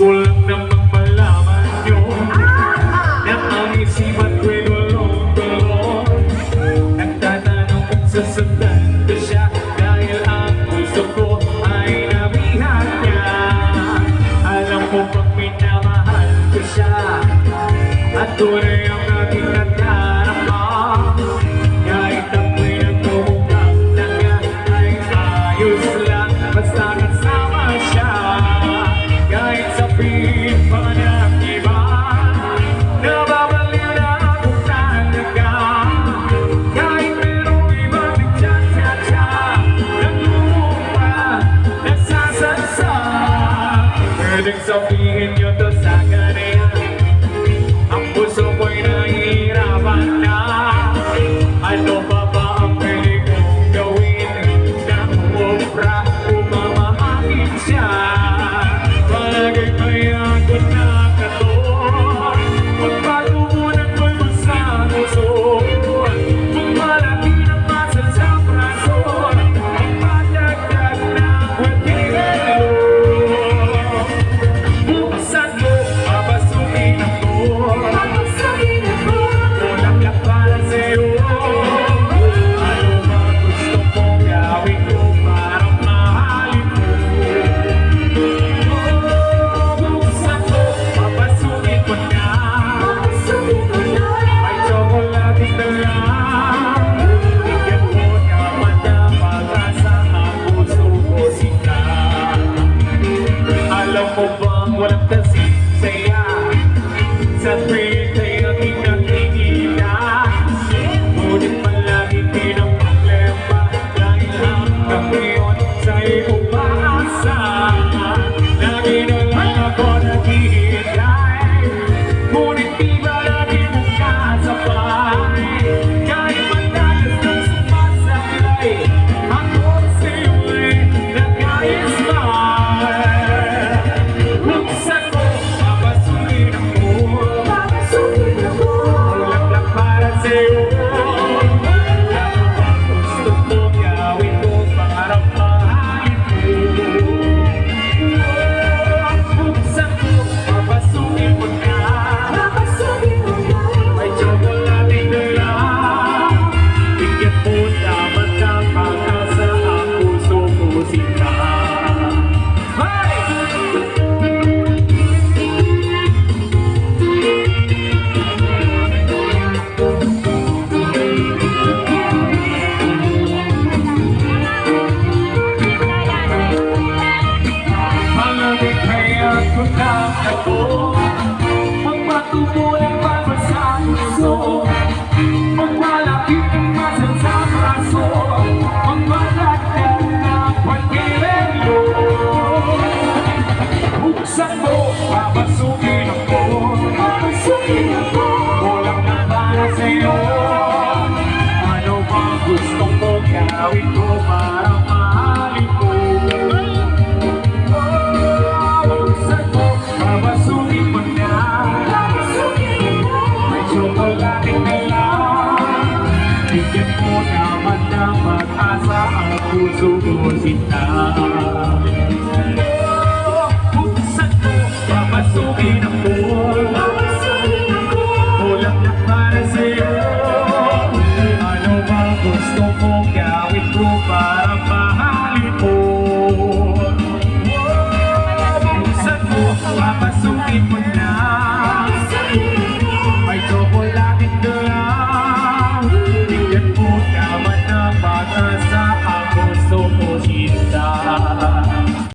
ko lang namang malaman nyo na ang isipan ko'y gulong-gulong. Nagtatanong kung sasundan ko siya dahil ang puso ko ay nabihan niya. Alam mo bang minamahal ko siya at tunay ang aking nadarama. Kahit ako'y nagmumukhang na nga ay ayos lang basta kasama siya. Kahit sabihin pa ng iba, nababaliw na akong talaga. Kahit merong iba nagtsatsa-tsa, nagmumukha, nagsasansa. Pwedeng sabihin nyo to sa kanila, ang puso ko'y nahihirapan na. Ano pa ba ang pwede kong gawin na umubra o mamahalin siya? Palagay kaya ako nakaton, magpatubunan ko'y masaguso. Kung malaki na masal sa braso, magpadagdag na kwentero. Buksan mo, papasukin ako. Tulak-lak para sa'yo. Ano ba gusto mong gawin ko para mahalin mo? Buksan mo, papasukin ko na. May tsokolating dala. Bigyan mo naman na pag-asa ang puso ko sila. Alam mo bang walang kasing saya sa tuwing kay aking nakikita? Ngunit palagi din ang problema dahil hanggang ngayon sa'y umaasa. Lagi na lang ako naghihintay, ngunit di ba lagi mong kasabay? Kahit matagas kang sumasablay, ako sa'yo'y nag-i-smile. Buksan mo, papasukin ako. Tulak-lak para sa'yo. Ano ba gusto mong gawin ko para mahalin mo? Buksan mo, papasukin mo na. May tsokolating dala. Bigyan mo naman ng pag-asa ang puso ko sila. Malamig kaya ko na ako, magpatubulan pa ba sa puso? Magmalapit ang masal sa braso, magmalagdag na kwalkirelo. Buksan mo, papasukin ako. Kulang na para sa'yo. Ano ba gusto mo gawin ko para mahalin mo? Buksan mo, papasukin mo na. May tsokolating dala. Bigyan mo naman ng pag-asa ang puso ko sila. Buksan mo, papasukin ako. Kulang na para sa'yo. Ano ba gusto mong gawin ko para mahalin mo? Buksan mo, papasukin mo na. May tsokolating dala. Bigyan mo naman ng pag-asa ang